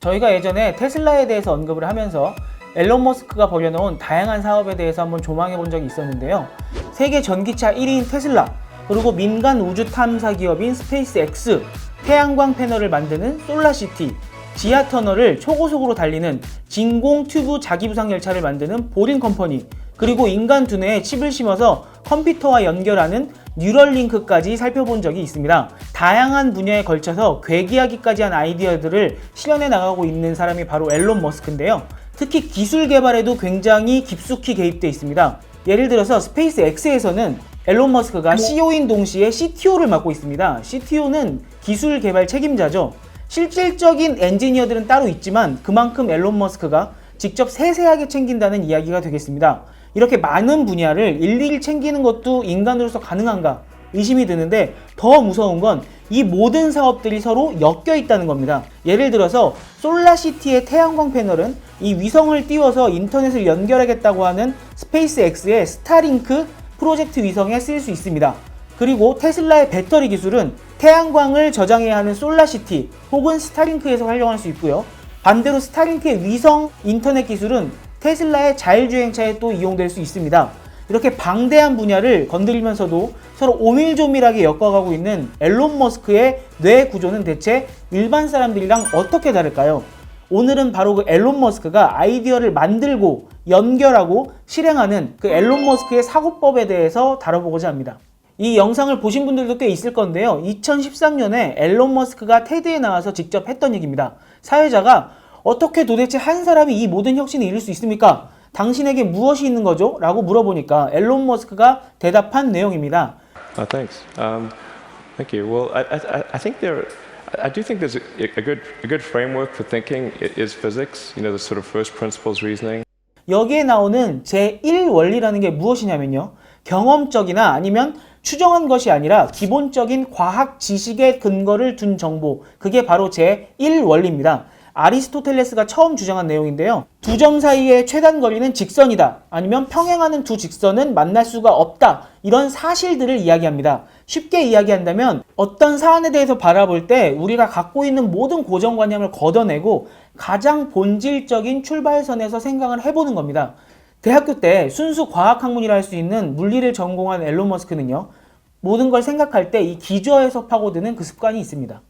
저희가 예전에 테슬라에 대해서 언급을 하면서 앨런 머스크가 벌여놓은 다양한 사업에 대해서 한번 조망해 본 적이 있었는데요. 세계 전기차 1위인 테슬라, 그리고 민간 우주 탐사 기업인 스페이스X, 태양광 패널을 만드는 솔라시티, 지하 터널을 초고속으로 달리는 진공 튜브 자기부상 열차를 만드는 보링컴퍼니, 그리고 인간 두뇌에 칩을 심어서 컴퓨터와 연결하는 뉴럴링크까지 살펴본 적이 있습니다. 다양한 분야에 걸쳐서 괴기하기까지 한 아이디어들을 실현해 나가고 있는 사람이 바로 앨런 머스크인데요. 특히 기술 개발에도 굉장히 깊숙이 개입되어 있습니다. 예를 들어서 스페이스X에서는 앨런 머스크가 CEO인 동시에 CTO를 맡고 있습니다. CTO는 기술 개발 책임자죠. 실질적인 엔지니어들은 따로 있지만 그만큼 앨런 머스크가 직접 세세하게 챙긴다는 이야기가 되겠습니다. 이렇게 많은 분야를 일일이 챙기는 것도 인간으로서 가능한가 의심이 드는데, 더 무서운 건 이 모든 사업들이 서로 엮여 있다는 겁니다. 예를 들어서 솔라시티의 태양광 패널은 이 위성을 띄워서 인터넷을 연결하겠다고 하는 스페이스X의 스타링크 프로젝트 위성에 쓰일 수 있습니다. 그리고 테슬라의 배터리 기술은 태양광을 저장해야 하는 솔라시티 혹은 스타링크에서 활용할 수 있고요. 반대로 스타링크의 위성 인터넷 기술은 테슬라의 자율주행차에 또 이용될 수 있습니다. 이렇게 방대한 분야를 건드리면서도 서로 오밀조밀하게 엮어가고 있는 앨런 머스크의 뇌 구조는 대체 일반 사람들이랑 어떻게 다를까요? 오늘은 바로 그 앨런 머스크가 아이디어를 만들고 연결하고 실행하는 그 앨런 머스크의 사고법에 대해서 다뤄보고자 합니다. 이 영상을 보신 분들도 꽤 있을 건데요. 2013년에 앨런 머스크가 테드에 나와서 직접 했던 얘기입니다. 사회자가 어떻게 도대체 한 사람이 이 모든 혁신을 이룰 수 있습니까? 당신에게 무엇이 있는 거죠? 라고 물어보니까 앨런 머스크가 대답한 내용입니다. Thanks. Thank you. Well, I do think there's a good framework for thinking is physics. You know, the sort of first principles reasoning. 여기에 나오는 제1 원리라는 게 무엇이냐면요. 경험적이나 아니면 추정한 것이 아니라 기본적인 과학 지식의 근거를 둔 정보, 그게 바로 제1 원리입니다. 아리스토텔레스가 처음 주장한 내용인데요. 두 점 사이의 최단 거리는 직선이다. 아니면 평행하는 두 직선은 만날 수가 없다. 이런 사실들을 이야기합니다. 쉽게 이야기한다면 어떤 사안에 대해서 바라볼 때 우리가 갖고 있는 모든 고정관념을 걷어내고 가장 본질적인 출발선에서 생각을 해보는 겁니다. 대학교 때 순수 과학학문이라 할 수 있는 물리를 전공한 앨런 머스크는요. 모든 걸 생각할 때 이 기저에서 파고드는 그 습관이 있습니다.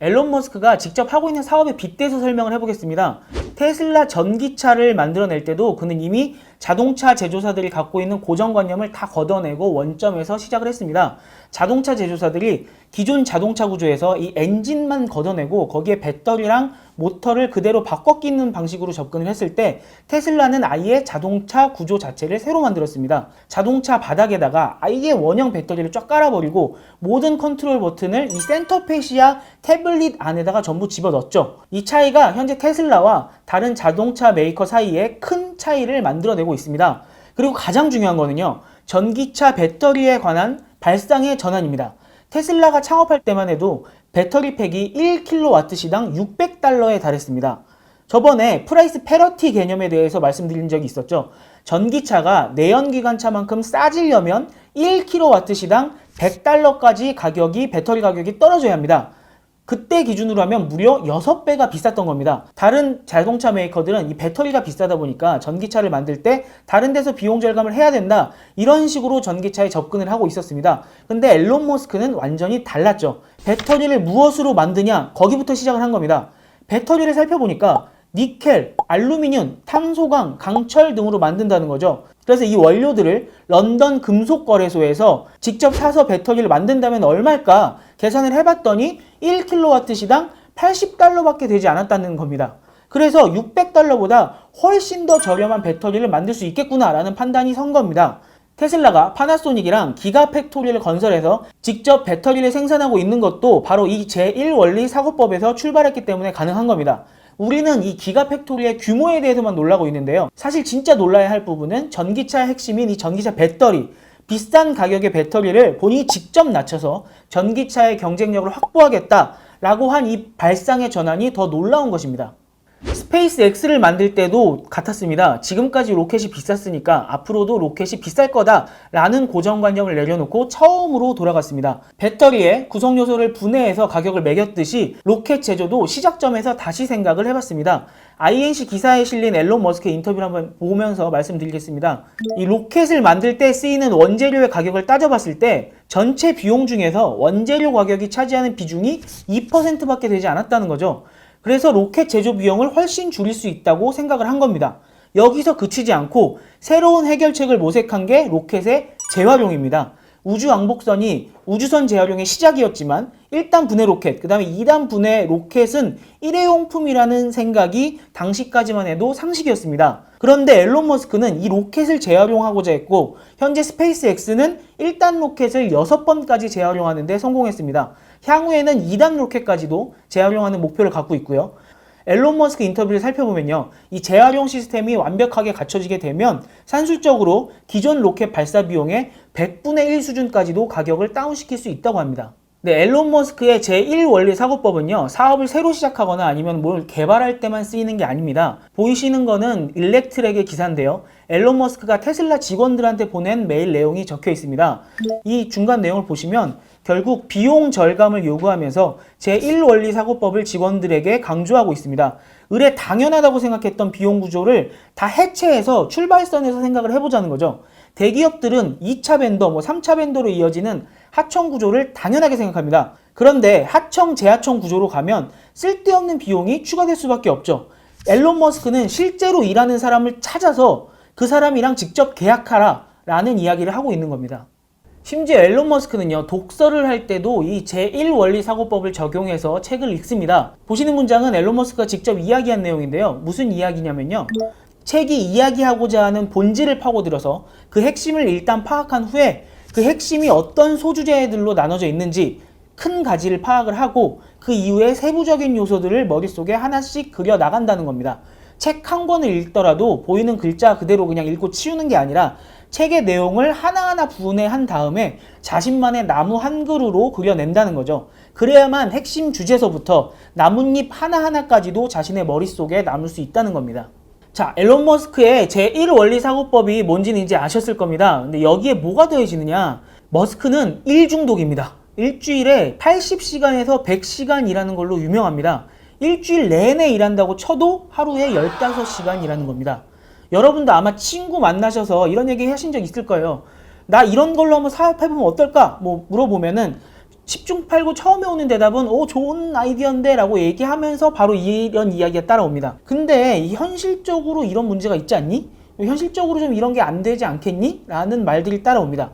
앨런 머스크가 직접 하고 있는 사업에 빗대서 설명을 해보겠습니다. 테슬라 전기차를 만들어낼 때도 그는 이미 자동차 제조사들이 갖고 있는 고정관념을 다 걷어내고 원점에서 시작을 했습니다. 자동차 제조사들이 기존 자동차 구조에서 이 엔진만 걷어내고 거기에 배터리랑 모터를 그대로 바꿔 끼는 방식으로 접근을 했을 때 테슬라는 아예 자동차 구조 자체를 새로 만들었습니다. 자동차 바닥에다가 아예 원형 배터리를 쫙 깔아버리고 모든 컨트롤 버튼을 이 센터페시아 태블릿 안에다가 전부 집어넣었죠. 이 차이가 현재 테슬라와 다른 자동차 메이커 사이에 큰 차이를 만들어내고 있습니다. 그리고 가장 중요한 거는요. 전기차 배터리에 관한 발상의 전환입니다. 테슬라가 창업할 때만 해도 배터리 팩이 1kW시당 600달러에 달했습니다. 저번에 프라이스 패러티 개념에 대해서 말씀드린 적이 있었죠. 전기차가 내연기관차만큼 싸지려면 1kW시당 100달러까지 배터리 가격이 떨어져야 합니다. 그때 기준으로 하면 무려 6배가 비쌌던 겁니다. 다른 자동차 메이커들은 이 배터리가 비싸다 보니까 전기차를 만들 때 다른 데서 비용 절감을 해야 된다, 이런 식으로 전기차에 접근을 하고 있었습니다. 근데 앨런 머스크는 완전히 달랐죠. 배터리를 무엇으로 만드냐, 거기부터 시작을 한 겁니다. 배터리를 살펴보니까 니켈, 알루미늄, 탄소광, 강철 등으로 만든다는 거죠. 그래서 이 원료들을 런던 금속거래소에서 직접 사서 배터리를 만든다면 얼마일까 계산을 해봤더니 1kW시당 80달러밖에 되지 않았다는 겁니다. 그래서 600달러보다 훨씬 더 저렴한 배터리를 만들 수 있겠구나라는 판단이 선 겁니다. 테슬라가 파나소닉이랑 기가팩토리를 건설해서 직접 배터리를 생산하고 있는 것도 바로 이 제1원리 사고법에서 출발했기 때문에 가능한 겁니다. 우리는 이 기가팩토리의 규모에 대해서만 놀라고 있는데요. 사실 진짜 놀라야 할 부분은 전기차의 핵심인 이 전기차 배터리, 비싼 가격의 배터리를 본인이 직접 낮춰서 전기차의 경쟁력을 확보하겠다라고 한 이 발상의 전환이 더 놀라운 것입니다. 스페이스 X를 만들 때도 같았습니다. 지금까지 로켓이 비쌌으니까 앞으로도 로켓이 비쌀 거다라는 고정관념을 내려놓고 처음으로 돌아갔습니다. 배터리에 구성요소를 분해해서 가격을 매겼듯이 로켓 제조도 시작점에서 다시 생각을 해봤습니다. INC 기사에 실린 앨런 머스크의 인터뷰를 한번 보면서 말씀드리겠습니다. 이 로켓을 만들 때 쓰이는 원재료의 가격을 따져봤을 때 전체 비용 중에서 원재료 가격이 차지하는 비중이 2%밖에 되지 않았다는 거죠. 그래서 로켓 제조 비용을 훨씬 줄일 수 있다고 생각을 한 겁니다. 여기서 그치지 않고 새로운 해결책을 모색한 게 로켓의 재활용입니다. 우주왕복선이 우주선 재활용의 시작이었지만 1단 분해 로켓, 그 다음에 2단 분해 로켓은 일회용품이라는 생각이 당시까지만 해도 상식이었습니다. 그런데 앨런 머스크는 이 로켓을 재활용하고자 했고 현재 스페이스X는 1단 로켓을 6번까지 재활용하는 데 성공했습니다. 향후에는 2단 로켓까지도 재활용하는 목표를 갖고 있고요. 앨런 머스크 인터뷰를 살펴보면요. 이 재활용 시스템이 완벽하게 갖춰지게 되면 산술적으로 기존 로켓 발사 비용의 100분의 1 수준까지도 가격을 다운시킬 수 있다고 합니다. 네, 앨런 머스크의 제1원리 사고법은요. 사업을 새로 시작하거나 아니면 뭘 개발할 때만 쓰이는 게 아닙니다. 보이시는 거는 일렉트렉의 기사인데요. 앨런 머스크가 테슬라 직원들한테 보낸 메일 내용이 적혀 있습니다. 이 중간 내용을 보시면 결국 비용 절감을 요구하면서 제1원리 사고법을 직원들에게 강조하고 있습니다. 의뢰 당연하다고 생각했던 비용 구조를 다 해체해서 출발선에서 생각을 해보자는 거죠. 대기업들은 2차 벤더, 3차 벤더로 이어지는 하청 구조를 당연하게 생각합니다. 그런데 하청, 재하청 구조로 가면 쓸데없는 비용이 추가될 수밖에 없죠. 앨런 머스크는 실제로 일하는 사람을 찾아서 그 사람이랑 직접 계약하라 라는 이야기를 하고 있는 겁니다. 심지어 앨런 머스크는요, 독서를 할 때도 이 제1원리 사고법을 적용해서 책을 읽습니다. 보시는 문장은 앨런 머스크가 직접 이야기한 내용인데요. 무슨 이야기냐면요. 책이 이야기하고자 하는 본질을 파고들어서 그 핵심을 일단 파악한 후에 그 핵심이 어떤 소주제들로 나눠져 있는지 큰 가지를 파악을 하고 그 이후에 세부적인 요소들을 머릿속에 하나씩 그려 나간다는 겁니다. 책 한 권을 읽더라도 보이는 글자 그대로 그냥 읽고 치우는 게 아니라 책의 내용을 하나하나 분해한 다음에 자신만의 나무 한 그루로 그려낸다는 거죠. 그래야만 핵심 주제서부터 나뭇잎 하나하나까지도 자신의 머릿속에 남을 수 있다는 겁니다. 자, 앨런 머스크의 제1원리 사고법이 뭔지는 이제 아셨을 겁니다. 근데 여기에 뭐가 더해지느냐? 머스크는 일중독입니다. 일주일에 80시간에서 100시간 일하는 걸로 유명합니다. 일주일 내내 일한다고 쳐도 하루에 15시간 일하는 겁니다. 여러분도 아마 친구 만나셔서 이런 얘기 하신 적 있을 거예요. 나 이런 걸로 한번 사업해보면 어떨까? 물어보면은 10중 8구 처음에 오는 대답은 좋은 아이디어인데 라고 얘기하면서 바로 이런 이야기가 따라옵니다. 근데 현실적으로 이런 문제가 있지 않니? 현실적으로 좀 이런 게 안 되지 않겠니? 라는 말들이 따라옵니다.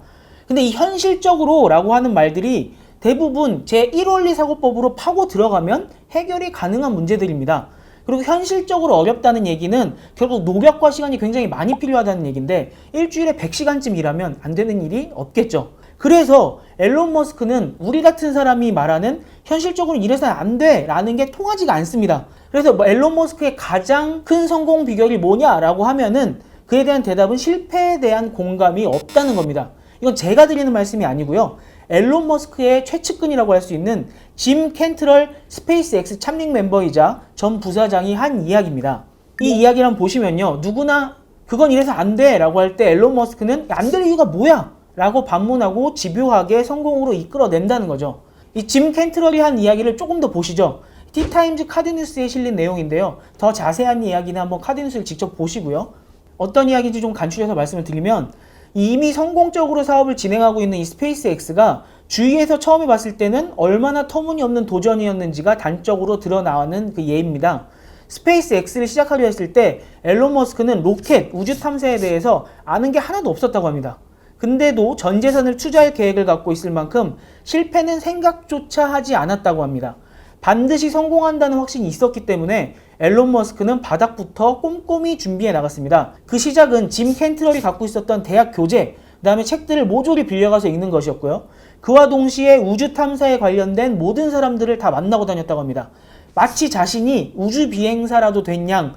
근데 이 현실적으로 라고 하는 말들이 대부분 제1원리 사고법으로 파고 들어가면 해결이 가능한 문제들입니다. 그리고 현실적으로 어렵다는 얘기는 결국 노력과 시간이 굉장히 많이 필요하다는 얘기인데 일주일에 100시간쯤 일하면 안 되는 일이 없겠죠. 그래서 앨런 머스크는 우리 같은 사람이 말하는 현실적으로 이래서는 안 돼 라는 게 통하지가 않습니다. 그래서 앨런 머스크의 가장 큰 성공 비결이 뭐냐라고 하면은 그에 대한 대답은 실패에 대한 공감이 없다는 겁니다. 이건 제가 드리는 말씀이 아니고요. 앨런 머스크의 최측근이라고 할 수 있는 짐 캔트럴 스페이스X 창립 멤버이자 전 부사장이 한 이야기입니다. 이 이야기를 한번 보시면요. 누구나 그건 이래서 안 돼 라고 할 때 앨런 머스크는 안 될 이유가 뭐야? 라고 반문하고 집요하게 성공으로 이끌어낸다는 거죠. 이 짐 캔트럴이 한 이야기를 조금 더 보시죠. 티타임즈 카드뉴스에 실린 내용인데요. 더 자세한 이야기는 한번 카드뉴스를 직접 보시고요. 어떤 이야기인지 좀 간추려서 말씀을 드리면 이미 성공적으로 사업을 진행하고 있는 이 스페이스X가 주위에서 처음에 봤을 때는 얼마나 터무니없는 도전이었는지가 단적으로 드러나는 그 예입니다. 스페이스X를 시작하려 했을 때 앨런 머스크는 로켓, 우주 탐사에 대해서 아는 게 하나도 없었다고 합니다. 근데도 전 재산을 투자할 계획을 갖고 있을 만큼 실패는 생각조차 하지 않았다고 합니다. 반드시 성공한다는 확신이 있었기 때문에 앨런 머스크는 바닥부터 꼼꼼히 준비해 나갔습니다. 그 시작은 짐 캔트럴이 갖고 있었던 대학 교재, 그 다음에 책들을 모조리 빌려가서 읽는 것이었고요. 그와 동시에 우주 탐사에 관련된 모든 사람들을 다 만나고 다녔다고 합니다. 마치 자신이 우주 비행사라도 된 양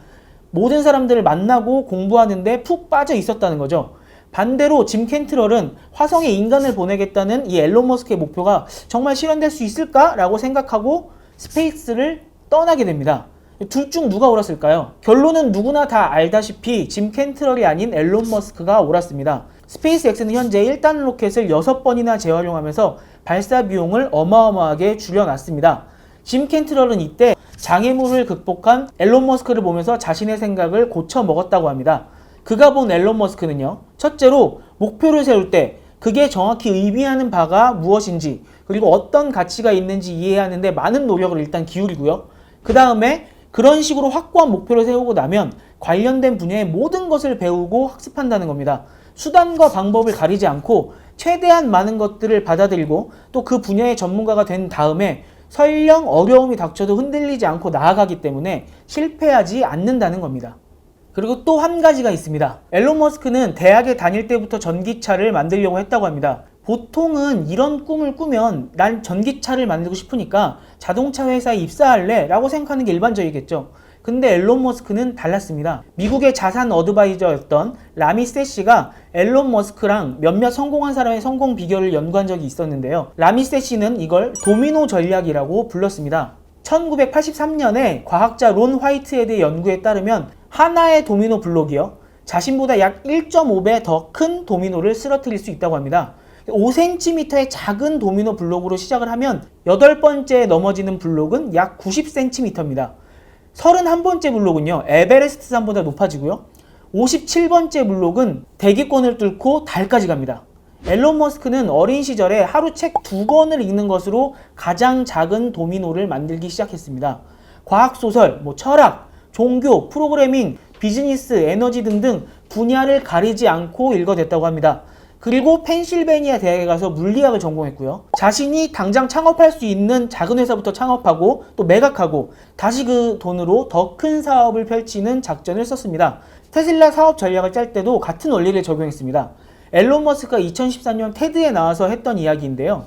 모든 사람들을 만나고 공부하는데 푹 빠져 있었다는 거죠. 반대로 짐 캔트럴은 화성에 인간을 보내겠다는 이 앨런 머스크의 목표가 정말 실현될 수 있을까? 라고 생각하고 스페이스를 떠나게 됩니다. 둘 중 누가 옳았을까요? 결론은 누구나 다 알다시피 짐 캔트럴이 아닌 앨런 머스크가 옳았습니다. 스페이스X는 현재 1단 로켓을 6번이나 재활용하면서 발사 비용을 어마어마하게 줄여놨습니다. 짐 캔트럴은 이때 장애물을 극복한 앨런 머스크를 보면서 자신의 생각을 고쳐 먹었다고 합니다. 그가 본 앨런 머스크는요, 첫째로 목표를 세울 때 그게 정확히 의미하는 바가 무엇인지 그리고 어떤 가치가 있는지 이해하는 데 많은 노력을 일단 기울이고요. 그 다음에 그런 식으로 확고한 목표를 세우고 나면 관련된 분야의 모든 것을 배우고 학습한다는 겁니다. 수단과 방법을 가리지 않고 최대한 많은 것들을 받아들이고 또 그 분야의 전문가가 된 다음에 설령 어려움이 닥쳐도 흔들리지 않고 나아가기 때문에 실패하지 않는다는 겁니다. 그리고 또 한 가지가 있습니다. 앨런 머스크는 대학에 다닐 때부터 전기차를 만들려고 했다고 합니다. 보통은 이런 꿈을 꾸면 난 전기차를 만들고 싶으니까 자동차 회사에 입사할래 라고 생각하는 게 일반적이겠죠. 근데 앨런 머스크는 달랐습니다. 미국의 자산 어드바이저였던 라미 세시가 앨런 머스크랑 몇몇 성공한 사람의 성공 비결을 연구한 적이 있었는데요. 라미 세시는 이걸 도미노 전략이라고 불렀습니다. 1983년에 과학자 론 화이트헤드의 연구에 따르면 하나의 도미노 블록이요, 자신보다 약 1.5배 더 큰 도미노를 쓰러뜨릴 수 있다고 합니다. 5cm의 작은 도미노 블록으로 시작을 하면 8번째에 넘어지는 블록은 약 90cm입니다. 31번째 블록은요, 에베레스트 산보다 높아지고요. 57번째 블록은 대기권을 뚫고 달까지 갑니다. 앨런 머스크는 어린 시절에 하루 책 2권을 읽는 것으로 가장 작은 도미노를 만들기 시작했습니다. 과학소설, 철학, 종교, 프로그래밍, 비즈니스, 에너지 등등 분야를 가리지 않고 읽어댔다고 합니다. 그리고 펜실베니아 대학에 가서 물리학을 전공했고요. 자신이 당장 창업할 수 있는 작은 회사부터 창업하고 또 매각하고 다시 그 돈으로 더 큰 사업을 펼치는 작전을 썼습니다. 테슬라 사업 전략을 짤 때도 같은 원리를 적용했습니다. 앨런 머스크가 2014년 테드에 나와서 했던 이야기인데요.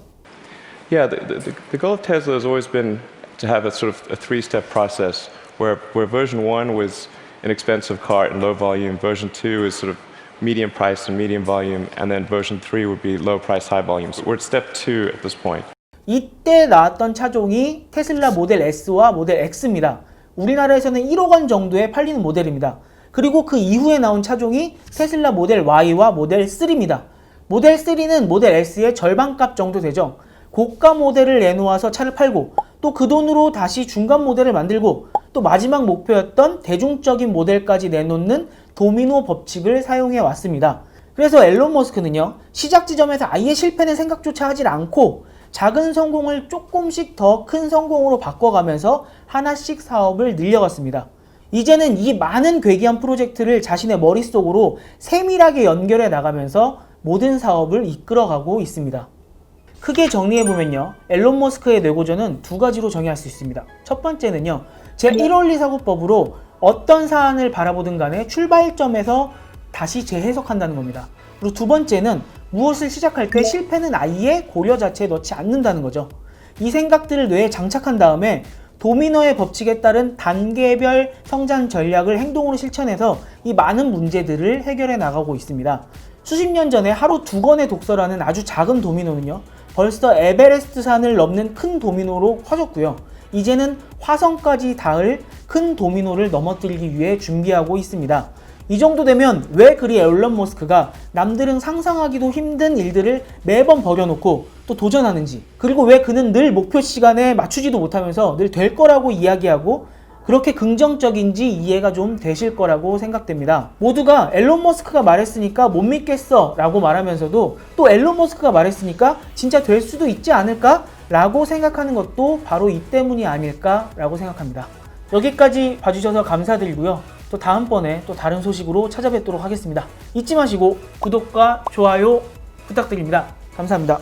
Yeah, the goal of Tesla has always been to have a sort of a three-step process where version 1 was an expensive car and low volume, version 2 is sort of medium price and medium volume, and then version 3 would be low price, high volume. So we're at step 2 at this point. 이때 나왔던 차종이 테슬라 모델 S와 모델 X입니다. 우리나라에서는 1억 원 정도에 팔리는 모델입니다. 그리고 그 이후에 나온 차종이 테슬라 모델 Y와 모델 3입니다. 모델 3는 모델 S의 절반값 정도 되죠. 고가 모델을 내놓아서 차를 팔고 또 그 돈으로 다시 중간 모델을 만들고 또 마지막 목표였던 대중적인 모델까지 내놓는 도미노 법칙을 사용해 왔습니다. 그래서 앨런 머스크는요, 시작 지점에서 아예 실패는 생각조차 하지 않고 작은 성공을 조금씩 더 큰 성공으로 바꿔가면서 하나씩 사업을 늘려갔습니다. 이제는 이 많은 괴기한 프로젝트를 자신의 머릿속으로 세밀하게 연결해 나가면서 모든 사업을 이끌어가고 있습니다. 크게 정리해보면요, 앨런 머스크의 뇌고전은 두 가지로 정의할 수 있습니다. 첫 번째는요, 제1원리 사고법으로 어떤 사안을 바라보든 간에 출발점에서 다시 재해석한다는 겁니다. 그리고 두 번째는 무엇을 시작할 때 실패는 아예 고려 자체에 넣지 않는다는 거죠. 이 생각들을 뇌에 장착한 다음에 도미노의 법칙에 따른 단계별 성장 전략을 행동으로 실천해서 이 많은 문제들을 해결해 나가고 있습니다. 수십 년 전에 하루 2권의 독서라는 아주 작은 도미노는요, 벌써 에베레스트 산을 넘는 큰 도미노로 커졌고요. 이제는 화성까지 닿을 큰 도미노를 넘어뜨리기 위해 준비하고 있습니다. 이 정도 되면 왜 그리 앨런 머스크가 남들은 상상하기도 힘든 일들을 매번 버려놓고 또 도전하는지, 그리고 왜 그는 늘 목표 시간에 맞추지도 못하면서 늘 될 거라고 이야기하고 그렇게 긍정적인지 이해가 좀 되실 거라고 생각됩니다. 모두가 앨런 머스크가 말했으니까 못 믿겠어 라고 말하면서도 또 앨런 머스크가 말했으니까 진짜 될 수도 있지 않을까? 라고 생각하는 것도 바로 이 때문이 아닐까 라고 생각합니다. 여기까지 봐주셔서 감사드리고요. 또 다음번에 또 다른 소식으로 찾아뵙도록 하겠습니다. 잊지 마시고 구독과 좋아요 부탁드립니다. 감사합니다.